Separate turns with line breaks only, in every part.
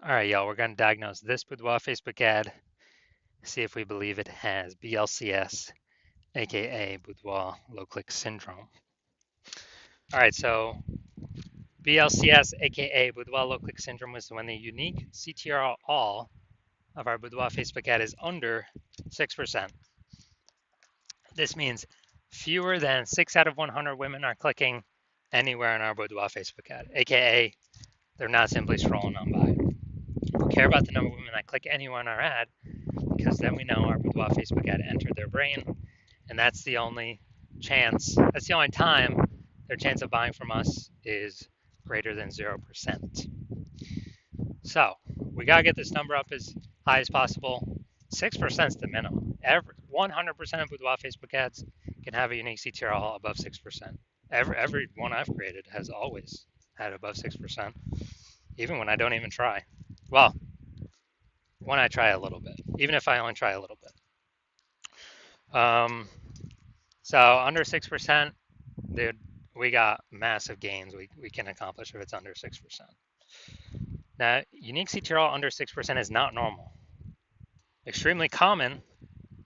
All right, y'all, we're going to diagnose this Boudoir Facebook ad, see if we believe it has BLCS, aka Boudoir low click syndrome. All right, so BLCS, aka Boudoir low click syndrome, is when the unique CTR all of our Boudoir Facebook ad is under 6%. This means fewer than 6 out of 100 women are clicking anywhere in our Boudoir Facebook ad, aka they're not simply scrolling on by. We care about the number of women that click anywhere on our ad because then we know our Boudoir Facebook ad entered their brain, and that's the only time their chance of buying from us is greater than 0%. So we gotta get this number up as high as possible. 6% is the minimum. 100% of Boudoir Facebook ads can have a unique CTRL above 6%. Every one I've created has always had above 6%, even when I don't even try. Well, when I try a little bit, even if I only try a little bit. So under 6%, dude, we got massive gains we can accomplish if it's under 6%. Now, unique CTRL under 6% is not normal. Extremely common,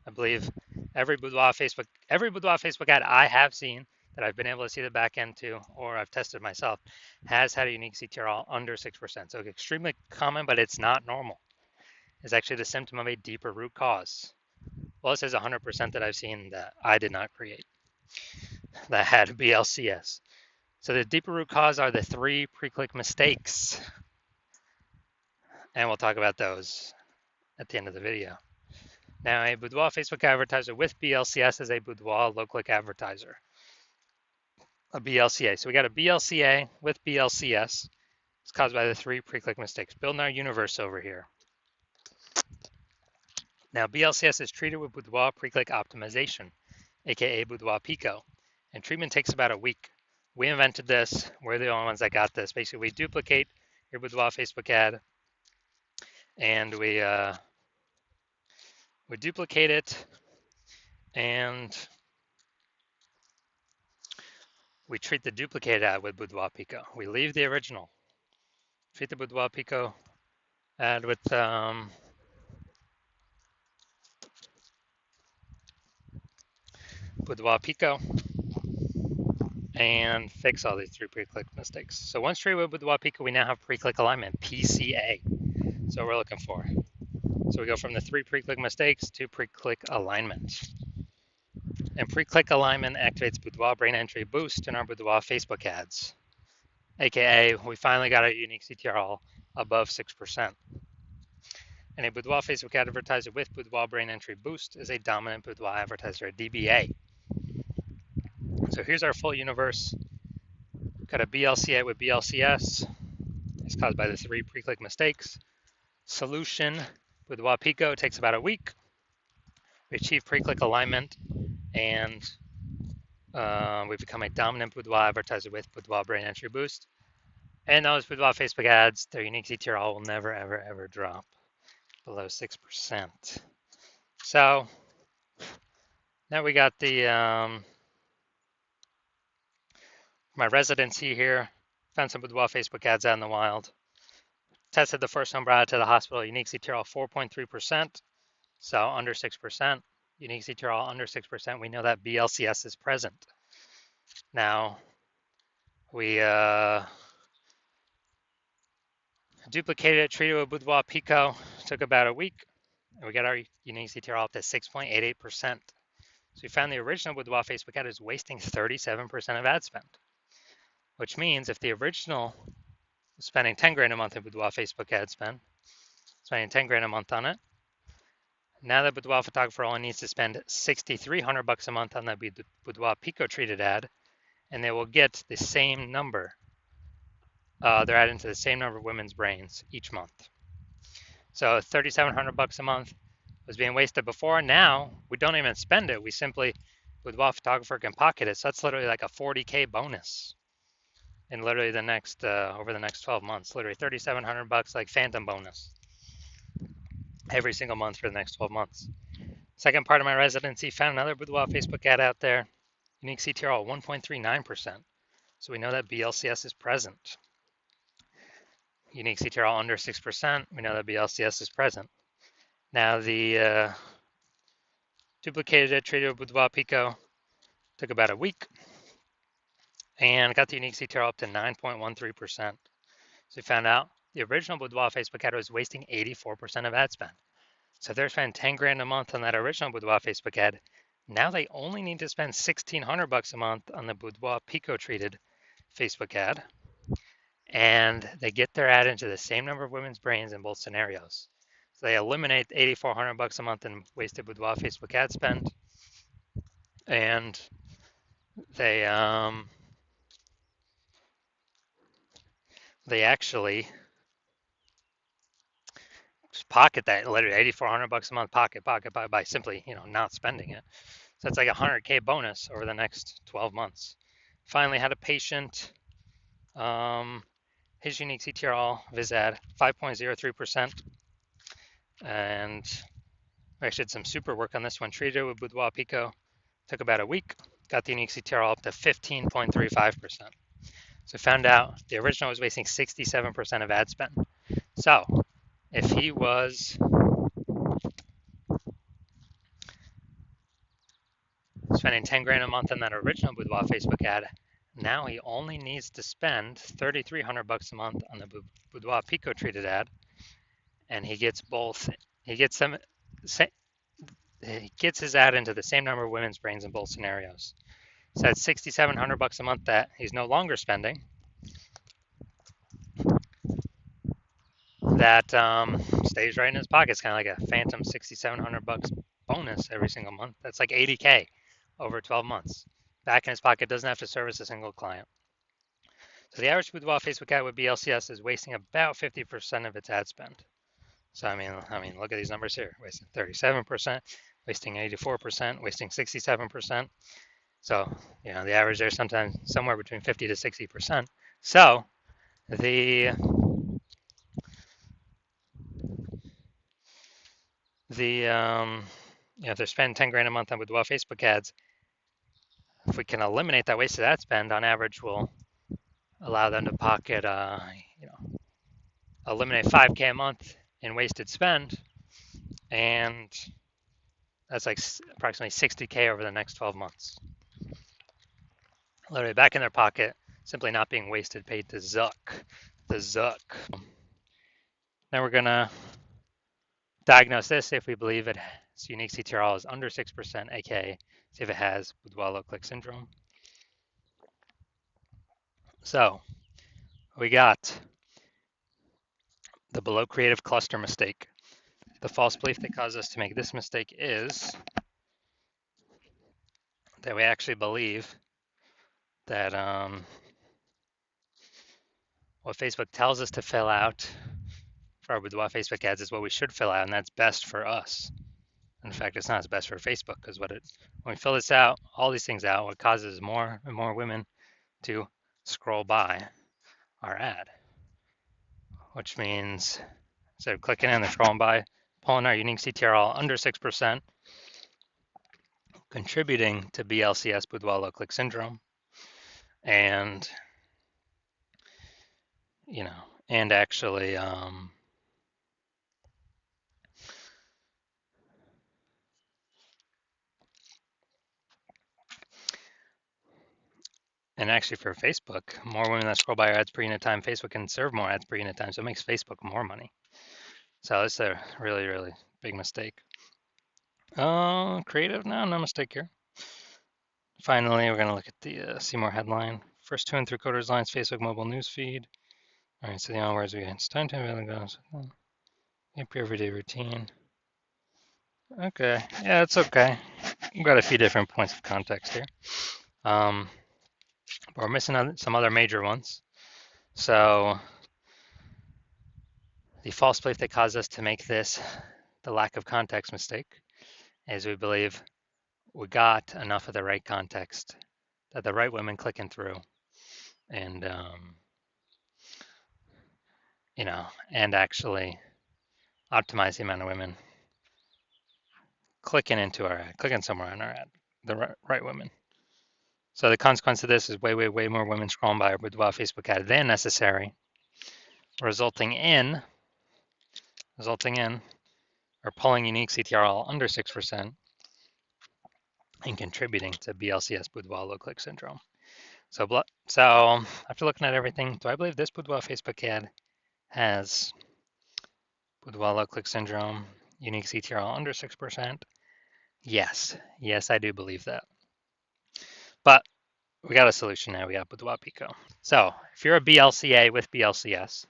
I believe, every Boudoir Facebook ad I have seen that I've been able to see the back end to, or I've tested myself, has had a unique CTRL under 6%. So extremely common, but it's not normal. It's actually the symptom of a deeper root cause. Well, it says 100% that I've seen that I did not create that had BLCS. So the deeper root cause are the 3 pre-click mistakes. And we'll talk about those at the end of the video. Now, a Boudoir Facebook advertiser with BLCS is a Boudoir low-click advertiser. A BLCA. So we got a BLCA with BLCS. It's caused by the 3 pre-click mistakes. Building our universe over here. Now, BLCS is treated with Boudoir pre-click optimization, aka Boudoir Pico, and treatment takes about a week. We invented this. We're the only ones that got this. Basically, we duplicate your Boudoir Facebook ad, and we duplicate it, and we treat the duplicated ad with Boudoir Pico. We leave the original. Treat the Boudoir Pico ad with Boudoir Pico, and fix all these 3 pre-click mistakes. So once treated with Boudoir Pico, we now have pre-click alignment, PCA. So we're looking for. So we go from the 3 pre-click mistakes to pre-click alignment. And pre-click alignment activates Boudoir brain entry boost in our Boudoir Facebook ads, aka we finally got a unique CTRL above 6%. And a Boudoir Facebook advertiser with Boudoir brain entry boost is a dominant Boudoir advertiser, a DBA. So here's our full universe. Got a BLCA with BLCS. It's caused by the 3 pre-click mistakes. Solution, Boudoir Pico takes about a week. We achieve pre-click alignment, and we become a dominant Boudoir advertiser with Boudoir brain entry boost. And those Boudoir Facebook ads, their unique CTRL will never, ever, ever drop below 6%. So now we got the my residency here. Found some Boudoir Facebook ads out in the wild. Tested the first one, brought it to the hospital. Unique CTRL 4.3%, so under 6%. Unique CTRL under 6%. We know that BLCS is present. Now, we duplicated it, treated with Boudoir Pico. Took about a week, and we got our unique CTRL up to 6.88%. So we found the original Boudoir Facebook ad is wasting 37% of ad spend, which means if the original was spending 10 grand a month in Boudoir Facebook ad spend, spending 10 grand a month on it, now the Boudoir photographer only needs to spend $6,300 a month on the Boudoir Pico treated ad, and they will get the same number. They're adding to the same number of women's brains each month. So $3,700 a month was being wasted before. Now we don't even spend it. We simply, Boudoir photographer can pocket it. So that's literally like a 40K bonus in literally the next over the next 12 months. Literally $3,700 like phantom bonus every single month for the next 12 months. Second part of my residency, found another Boudoir Facebook ad out there. Unique CTRL 1.39%. So we know that BLCS is present. unique CTRL under 6%, we know that BLCS is present. Now the duplicated it, treated with Boudoir Pico, took about a week, and got the unique CTRL up to 9.13%. So we found out the original Boudoir Facebook ad was wasting 84% of ad spend. So they're spending 10 grand a month on that original Boudoir Facebook ad. Now they only need to spend $1,600 a month on the Boudoir Pico treated Facebook ad, and they get their ad into the same number of women's brains in both scenarios. So they eliminate $8,400 a month in wasted Boudoir Facebook ad spend, and they actually just pocket that, literally $8,400 a month, pocket by simply not spending it. So it's like a 100K bonus over the next 12 months. Finally had a patient. His unique CTRL viz ad 5.03%, and we actually did some super work on this one. Treated with Boudoir Pico, took about a week, got the unique CTRL up to 15.35%. So found out the original was wasting 67% of ad spend. So if he was spending 10 grand a month on that original Boudoir Facebook ad, now he only needs to spend $3,300 a month on the Boudoir Pico treated ad, and he gets both. He gets his ad into the same number of women's brains in both scenarios. So that's $6,700 a month that he's no longer spending. That stays right in his pocket. It's kind of like a phantom $6,700 bonus every single month. That's like 80K over 12 months. Back in his pocket, doesn't have to service a single client. So the average Boudoir Facebook ad with BLCS is wasting about 50% of its ad spend. So I mean, look at these numbers here: wasting 37%, wasting 84%, wasting 67%. So the average there is sometimes somewhere between 50 to 60%. So if they're spending 10 grand a month on Boudoir Facebook ads, if we can eliminate that wasted ad spend, on average, we'll allow them to pocket, eliminate 5K a month in wasted spend, and that's like approximately 60K over the next 12 months. Literally back in their pocket, simply not being wasted, paid to Zuck. The Zuck. Now we're gonna diagnose this if we believe its unique CTRL is under 6%, aka see if it has Boudoir low-click syndrome. So we got the below creative cluster mistake. The false belief that caused us to make this mistake is that we actually believe that what Facebook tells us to fill out for our Boudoir Facebook ads is what we should fill out, and that's best for us. In fact, it's not as best for Facebook, because when we fill this out, all these things out, what causes more and more women to scroll by our ad, which means instead of clicking in, they're scrolling by, pulling our unique CTRL under 6%, contributing to BLCS, Boudoir low-click syndrome, and and actually and actually for Facebook, more women that scroll by our ads per unit time, Facebook can serve more ads per unit time, so it makes Facebook more money. So it's a really, really big mistake. Creative, no mistake here. Finally, we're gonna look at the see more headline. First 2 and 3 quarters lines, Facebook mobile news feed. All right, so the only words we get, it's time to really go. Your everyday routine. Okay, yeah, it's okay. We've got a few different points of context here. But we're missing some other major ones. So the false belief that caused us to make this the lack of context mistake is we believe we got enough of the right context that the right women clicking through, and and actually optimize the amount of women clicking into our ad, clicking somewhere on our ad, the right women. So the consequence of this is way more women scrolling by our Boudoir Facebook ad than necessary, resulting in or pulling unique CTRL under 6% and contributing to BLCS Boudoir low click syndrome. So after looking at everything, do I believe this Boudoir Facebook ad has Boudoir low click syndrome, unique CTRL under 6%? Yes, I do believe that. But we got a solution now. We got Boudoir Pico. So if you're a BLCA with BLCS,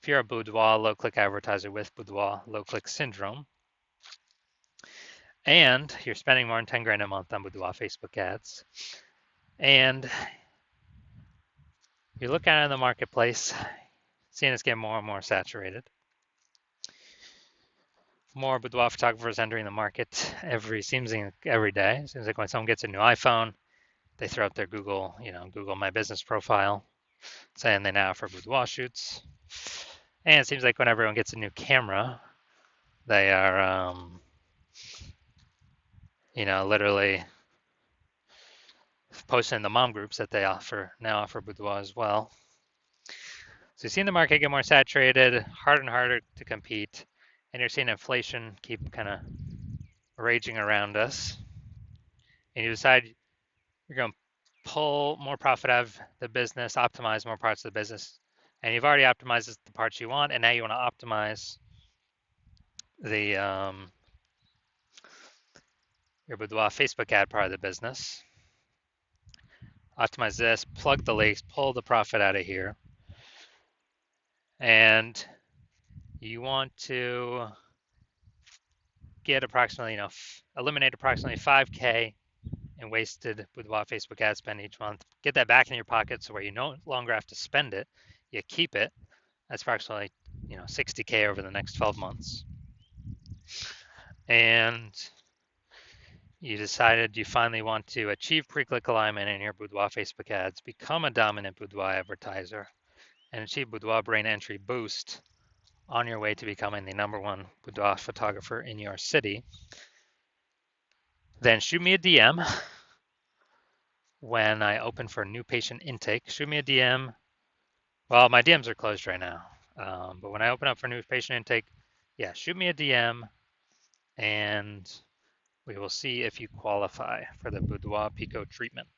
if you're a Boudoir low click advertiser with Boudoir low click syndrome, and you're spending more than 10 grand a month on Boudoir Facebook ads, and you're looking at it in the marketplace, seeing it's getting more and more saturated. More boudoir photographers entering the market seems like every day. Seems like when someone gets a new iPhone, they throw out their Google My Business profile, saying they now offer boudoir shoots. And it seems like when everyone gets a new camera, they are, literally posting in the mom groups that they now offer boudoir as well. So you're seeing the market get more saturated, harder and harder to compete, and you're seeing inflation keep kind of raging around us. And you decide you're going to pull more profit out of the business, optimize more parts of the business, and you've already optimized the parts you want, and now you want to optimize the your Boudoir Facebook ad part of the business. Optimize this, plug the leaks, pull the profit out of here, and you want to get approximately, eliminate approximately 5K in wasted Boudoir Facebook ad spend each month. Get that back in your pocket so where you no longer have to spend it, you keep it. That's approximately 60K over the next 12 months. And you decided you finally want to achieve pre-click alignment in your Boudoir Facebook ads, become a dominant Boudoir advertiser, and achieve Boudoir brain entry boost on your way to becoming the #1 Boudoir photographer in your city. Then shoot me a DM when I open for new patient intake. Shoot me a DM. Well, my DMs are closed right now, but when I open up for new patient intake, yeah, shoot me a DM, and we will see if you qualify for the Boudoir Pico treatment.